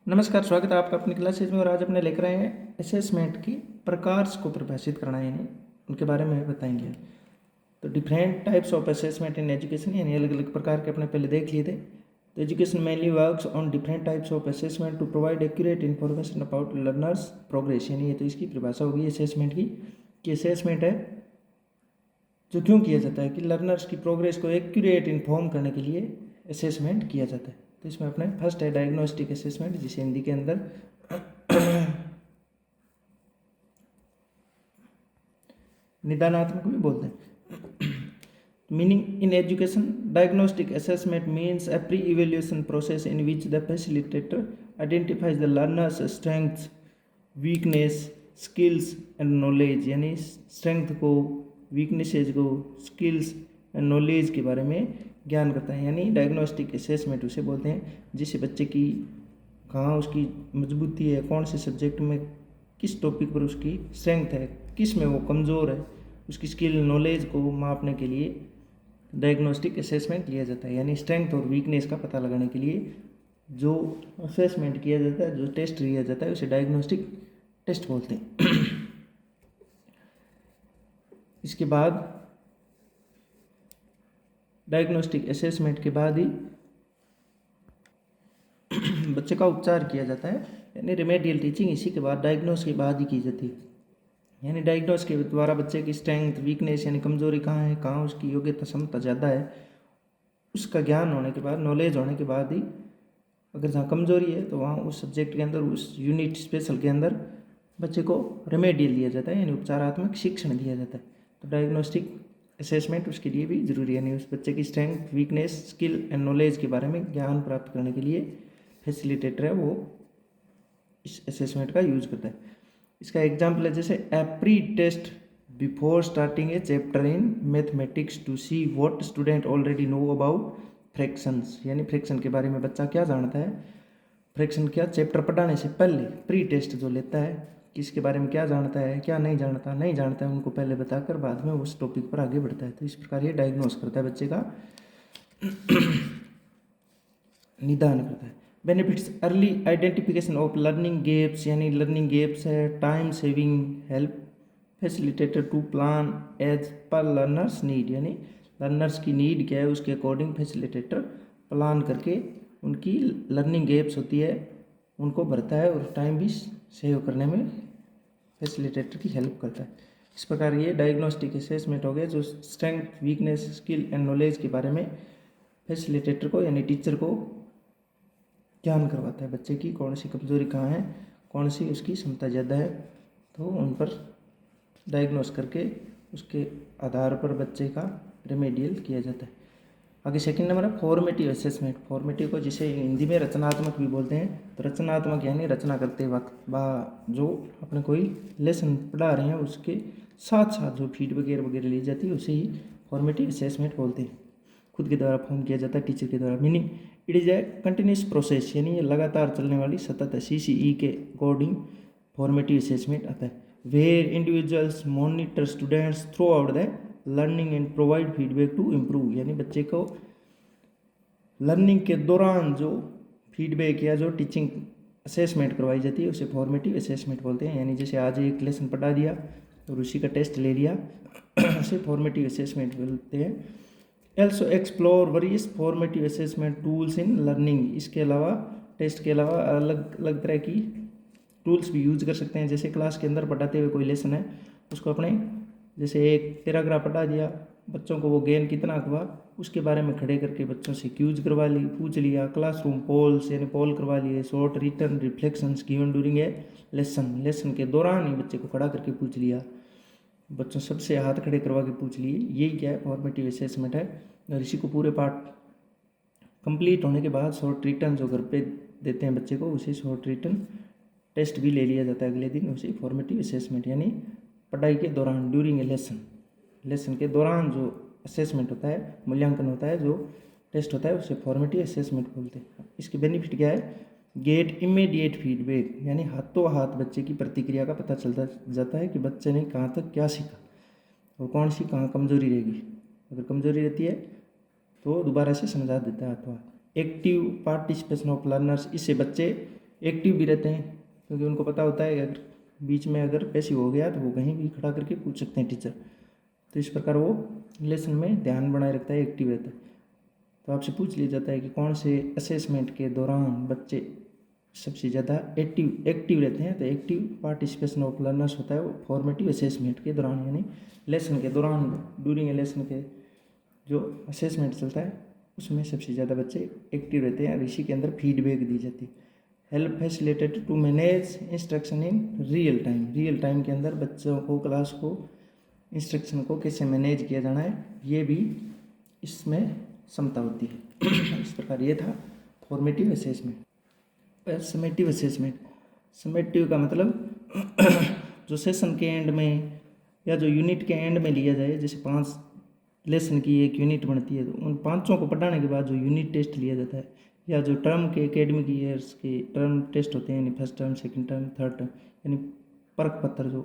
नमस्कार, स्वागत है आपका अपनी क्लासेज में। और आज अपने लेकर आए हैं असेसमेंट की प्रकार को परिभाषित करना है, यानी उनके बारे में बताएंगे। तो different types of assessment in education, यानी अलग अलग प्रकार के अपने पहले देख लिए थे। तो education mainly works on different types of assessment to provide accurate information about learners progress, यानी ये तो इसकी परिभाषा होगी असेसमेंट की कि असेसमेंट है जो क्यों किया जाता है कि लर्नर्स की प्रोग्रेस को एक्यूरेट इन्फॉर्म करने के लिए असेसमेंट किया जाता है। तो इसमें अपने फर्स्ट है डायग्नोस्टिक असेसमेंट, जिसे हिंदी के अंदर निदानात्मक भी बोलते हैं। Meaning in education, diagnostic assessment means a pre evaluation process in which the facilitator identifies the learners strengths, weakness, skills and knowledge, यानी स्ट्रेंथ को, वीकनेसेज को, स्किल्स एंड नॉलेज के बारे में ज्ञान करता है। यानी डायग्नोस्टिक असेसमेंट उसे बोलते हैं जिससे बच्चे की कहाँ उसकी मजबूती है, कौन से सब्जेक्ट में किस टॉपिक पर उसकी स्ट्रेंथ है, किस में वो कमज़ोर है, उसकी स्किल नॉलेज को मापने के लिए डायग्नोस्टिक असेसमेंट लिया जाता है। यानी स्ट्रेंथ और वीकनेस का पता लगाने के लिए जो असेसमेंट किया जाता है, जो टेस्ट लिया जाता है, उसे डायग्नोस्टिक टेस्ट बोलते हैं। इसके बाद डायग्नोस्टिक असेसमेंट के बाद ही बच्चे का उपचार किया जाता है, यानी रेमेडियल टीचिंग इसी के बाद, डायग्नोस के बाद ही की जाती है। यानी डायग्नोस के द्वारा बच्चे की स्ट्रेंथ, वीकनेस, यानी कमजोरी कहाँ है, कहाँ उसकी योग्यता क्षमता ज़्यादा है, उसका ज्ञान होने के बाद, नॉलेज होने के बाद ही, अगर जहाँ कमजोरी है तो वहाँ उस सब्जेक्ट के अंदर, उस यूनिट स्पेशल के अंदर बच्चे को रेमेडियल दिया जाता है, यानी उपचारात्मक शिक्षण दिया जाता है। तो डायग्नोस्टिक असेसमेंट उसके लिए भी जरूरी है, यानी उस बच्चे की strength, weakness, skill and knowledge के बारे में ज्ञान प्राप्त करने के लिए फैसिलिटेटर है वो इस असेसमेंट का यूज करता है। इसका एग्जाम्पल है जैसे a pre test before starting a chapter in mathematics to see what student already know about fractions, यानी फ्रैक्शन के बारे में बच्चा क्या जानता है, फ्रैक्शन क्या चैप्टर पढ़ाने से पहले प्री टेस्ट जो लेता है, किसके बारे में क्या जानता है, क्या नहीं जानता है, उनको पहले बताकर बाद में उस टॉपिक पर आगे बढ़ता है। तो इस प्रकार ये डायग्नोस करता है, बच्चे का निदान करता है। Benefits, early identification of learning gaps, यानी लर्निंग गैप्स है, time saving, help facilitator to plan as per learners need, यानी लर्नर्स की नीड क्या है उसके अकॉर्डिंग फैसिलिटेटर प्लान करके उनकी लर्निंग गैप्स होती है उनको भरता है, और टाइम भी सेव करने में फैसिलिटेटर की हेल्प करता है। इस प्रकार ये डायग्नोस्टिक असेसमेंट हो गया जो strength, weakness, skill and knowledge के बारे में फैसिलिटेटर को, यानी टीचर को ज्ञान करवाता है बच्चे की, कौन सी कमज़ोरी कहाँ है, कौन सी उसकी क्षमता ज़्यादा है, तो उन पर डायग्नोस करके उसके आधार पर बच्चे का रेमेडियल किया जाता है। आगे सेकंड नंबर है फॉर्मेटिव असेसमेंट। फॉर्मेटिव को जिसे हिंदी में रचनात्मक भी बोलते हैं। तो रचनात्मक यानी रचना करते वक्त जो अपने कोई लेसन पढ़ा रहे हैं उसके साथ साथ जो फीडबैक वगैरह ली जाती है उसे ही फॉर्मेटिव असेसमेंट बोलते हैं। खुद के द्वारा फॉर्म किया जाता है, टीचर के द्वारा। Meaning, it is a continuous process, यानी ये लगातार चलने वाली सतत CCE के अकॉर्डिंग फॉर्मेटिव असेसमेंट आता है, where individuals monitor students throughout the learning and provide feedback to improve, यानी बच्चे को लर्निंग के दौरान जो फीडबैक या जो टीचिंग असेसमेंट करवाई जाती है उसे फॉर्मेटिव असेसमेंट बोलते हैं। यानी जैसे आज एक लेसन पढ़ा दिया और उसी का टेस्ट ले लिया, उसे फॉर्मेटिव असेसमेंट बोलते हैं। Also explore various formative assessment tools in learning, इसके अलावा टेस्ट के अलावा अलग अलग तरह की टूल्स भी यूज कर सकते हैं। जैसे क्लास के अंदर पढ़ाते हुए कोई लेसन है उसको अपने, जैसे एक पैराग्राफ पढ़ा दिया, बच्चों को वो गेन कितना हुआ उसके बारे में खड़े करके बच्चों से क्यूज करवा ली, पूछ लिया। क्लासरूम पोल्स, यानी पोल करवा लिए। Short return reflections given during a lesson के दौरान ही बच्चे को खड़ा करके पूछ लिया, बच्चों सबसे हाथ खड़े करवा के पूछ लिए। यही क्या है, फॉर्मेटिव असेसमेंट है। और इसी को पूरे पार्ट कंप्लीट होने के बाद शॉर्ट रिटर्न जो घर पे देते हैं बच्चे को, उसे शॉर्ट रिटर्न टेस्ट भी ले लिया जाता है अगले दिन, उसे फॉर्मेटिव असेसमेंट, यानी पढ़ाई के दौरान ड्यूरिंग ए लेसन के दौरान जो असेसमेंट होता है, मूल्यांकन होता है, जो टेस्ट होता है, उसे फॉर्मेटिव असेसमेंट बोलते हैं। इसके बेनिफिट क्या है, गेट इमीडिएट फीडबैक, यानी हाथों हाथ बच्चे की प्रतिक्रिया का पता चलता जाता है कि बच्चे ने कहाँ तक क्या सीखा और कौन सी कहाँ कमजोरी रहेगी। अगर कमजोरी रहती है तो दोबारा से समझा देता है हाथों हाथ। एक्टिव पार्टिसिपेशन ऑफ लर्नर्स, इससे बच्चे एक्टिव भी रहते हैं, क्योंकि उनको पता होता है कि अगर बीच में अगर पैसिव हो गया तो वो कहीं भी खड़ा करके पूछ सकते हैं टीचर। तो इस प्रकार वो लेसन में ध्यान बनाए रखता है, एक्टिव रहता है। तो आपसे पूछ लिया जाता है कि कौन से असेसमेंट के दौरान बच्चे सबसे ज़्यादा एक्टिव रहते हैं। तो एक्टिव पार्टिसिपेशन ऑफ लर्नर्स होता है वो फॉर्मेटिव असेसमेंट के दौरान, यानी लेसन के दौरान, ड्यूरिंग ए लेसन के जो असेसमेंट चलता है उसमें सबसे ज़्यादा बच्चे एक्टिव रहते हैं और इसी के अंदर फीडबैक दी जाती है। Help facilitated to manage instruction in real time, real time के अंदर बच्चों को, क्लास को, इंस्ट्रक्शन को कैसे मैनेज किया जाना है, ये भी इसमें क्षमता होती है। इस प्रकार ये था formative assessment. Summative assessment, summative का मतलब जो सेशन के एंड में या जो यूनिट के एंड में लिया जाए, जैसे 5 लेसन की एक यूनिट बनती है, तो उन 5 को पढ़ाने के बाद जो यूनिट टेस्ट लिया जाता है, या जो टर्म के एकेडमिक ईयर्स के टर्म टेस्ट होते हैं, यानी first term, second term, third term, यानी परख पत्र, जो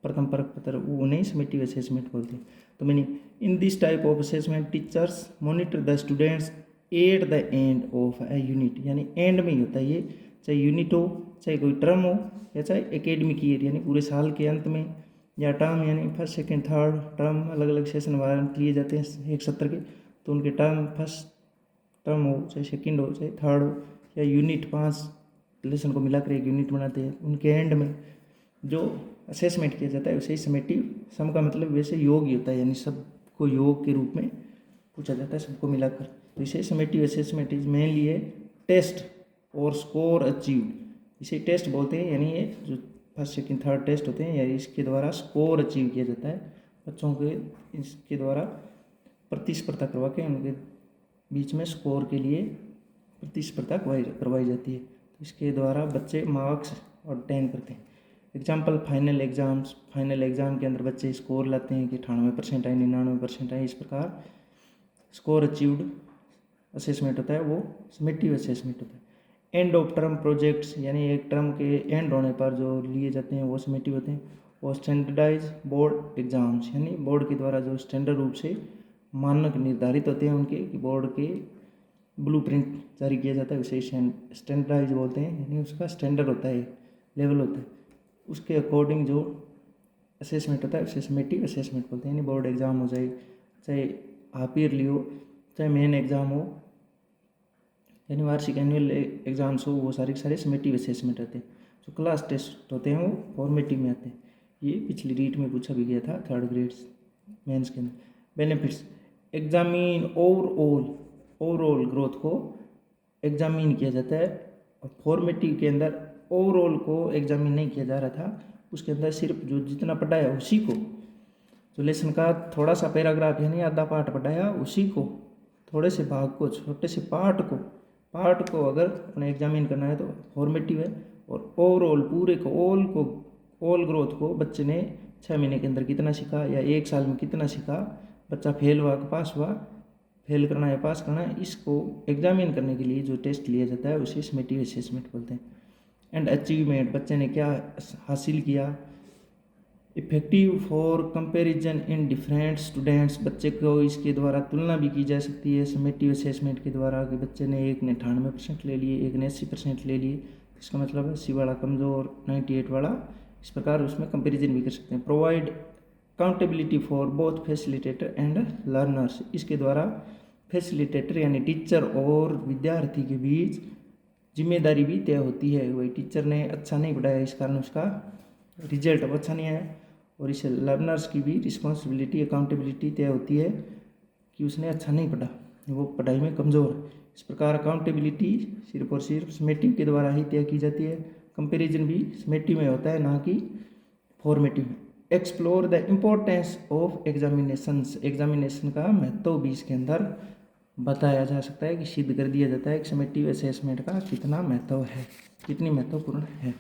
प्रथम परख पत्र, वो उन्हें समेटिव असेसमेंट बोलते हैं। तो मैंने in this type of assessment teachers monitor the students at the end of a unit, यानी एंड में ही होता है ये, चाहे यूनिट हो, चाहे कोई टर्म हो, या चाहे एकेडमिक ईयर यानी पूरे साल के अंत में, या टर्म यानी फर्स्ट सेकंड थर्ड टर्म, अलग अलग सेशन वार लिए जाते हैं एक सत्र के, तो उनके टर्म फर्स्ट टर्म हो, चाहे सेकंड हो, चाहे थर्ड हो, या यूनिट 5 लेसन को मिलाकर एक यूनिट बनाते हैं, उनके एंड में जो असेसमेंट किया जाता है उसे समेटिव, सम का मतलब वैसे योग ही होता है, यानी सबको योग के रूप में पूछा जाता है सबको मिलाकर। तो इसे समेटिव असेसमेंट इज मेनली है टेस्ट और स्कोर अचीव्ड, इसे टेस्ट बोलते हैं, यानी ये जो फर्स्ट सेकंड थर्ड टेस्ट होते हैं, या इसके द्वारा स्कोर अचीव किया जाता है बच्चों के, इसके द्वारा प्रतिस्पर्धा करवा के उनके बीच में स्कोर के लिए प्रतिस्पर्धा करवाई जाती है। तो इसके द्वारा बच्चे मार्क्स ऑब्टेन करते हैं। Example final exams, final exam के अंदर बच्चे स्कोर लाते हैं कि 98% आए, 99% आए, इस प्रकार स्कोर अचीव्ड असेसमेंट होता है, वो समेटिव असेसमेंट होता है। एंड ऑफ टर्म प्रोजेक्ट्स, यानी एक टर्म के एंड होने पर जो लिए जाते हैं वो समेटिव होते हैं। और स्टैंडर्डाइज बोर्ड एग्जाम्स, यानी बोर्ड के द्वारा जो स्टैंडर्ड रूप से मानक निर्धारित होते हैं उनके, कि बोर्ड के ब्लूप्रिंट जारी किया जाता है, उसे स्टैंडर्डाइज बोलते हैं, यानी उसका स्टैंडर्ड होता है, लेवल होता है, उसके अकॉर्डिंग जो असेसमेंट होता है उसे समेटिव असेसमेंट बोलते हैं। यानी बोर्ड एग्जाम हो जाए, चाहे हाफ ईयरली हो, चाहे मेन एग्जाम हो, यानी वार्षिक एनुअल एग्जाम्स हो, वो सारे के सारे समेटिव असेसमेंट रहते हैं। जो क्लास टेस्ट होते हैं वो फॉर्मेटिव में आते हैं। ये पिछली रीट में पूछा भी गया था थर्ड ग्रेड्स मेंस के अंदर। बेनिफिट्स, एग्जामिन ओवरऑल ग्रोथ को एग्जामिन किया जाता है, और फॉर्मेटिव के अंदर ओवरऑल को एग्जामिन नहीं किया जा रहा था, उसके अंदर सिर्फ जो जितना पढ़ाया उसी को, जो लेसन का थोड़ा सा पैराग्राफ यानी आधा पार्ट पढ़ाया उसी को, थोड़े से भाग को, छोटे से पार्ट को अगर अपने एग्जामिन करना है तो फॉर्मेटिव है। और ओवरऑल पूरे को ऑल ग्रोथ को बच्चे ने 6 महीने के अंदर कितना सीखा या 1 साल में कितना सीखा, बच्चा फेल हुआ कि पास हुआ, फेल करना है पास करना है, इसको एग्जामिन करने के लिए जो टेस्ट लिया जाता है उसे समेटिव असेसमेंट बोलते हैं। एंड अचीवमेंट, बच्चे ने क्या हासिल किया। Effective for comparison in different students, बच्चे को इसके द्वारा तुलना भी की जा सकती है समेटिव असेसमेंट के द्वारा, कि बच्चे ने एक ने 98% ले लिए, एक ने 80% ले लिए, इसका मतलब है 80 वाला कमज़ोर, 98 वाला, इस प्रकार उसमें कंपैरिजन भी कर सकते हैं। Provide accountability for both facilitator and learners, इसके द्वारा फैसिलिटेटर यानी टीचर और विद्यार्थी के बीच जिम्मेदारी भी तय होती है। वही टीचर ने अच्छा नहीं पढ़ाया, इस कारण उसका रिजल्ट अब अच्छा नहीं आया, और इसे लर्नर्स की भी रिस्पॉन्सिबिलिटी अकाउंटेबिलिटी तय होती है कि उसने अच्छा नहीं पढ़ा, वो पढ़ाई में कमज़ोर है। इस प्रकार अकाउंटेबिलिटी सिर्फ और सिर्फ समेटिव के द्वारा ही तय की जाती है। कंपैरिजन भी समेटिव में होता है, ना कि फॉर्मेटिव में। Explore the importance of examinations, examination का महत्व भी इसके अंदर बताया जा सकता है, कि सिद्ध कर दिया जाता है कि समेटिव असेसमेंट का कितना महत्व है, कितनी महत्वपूर्ण है।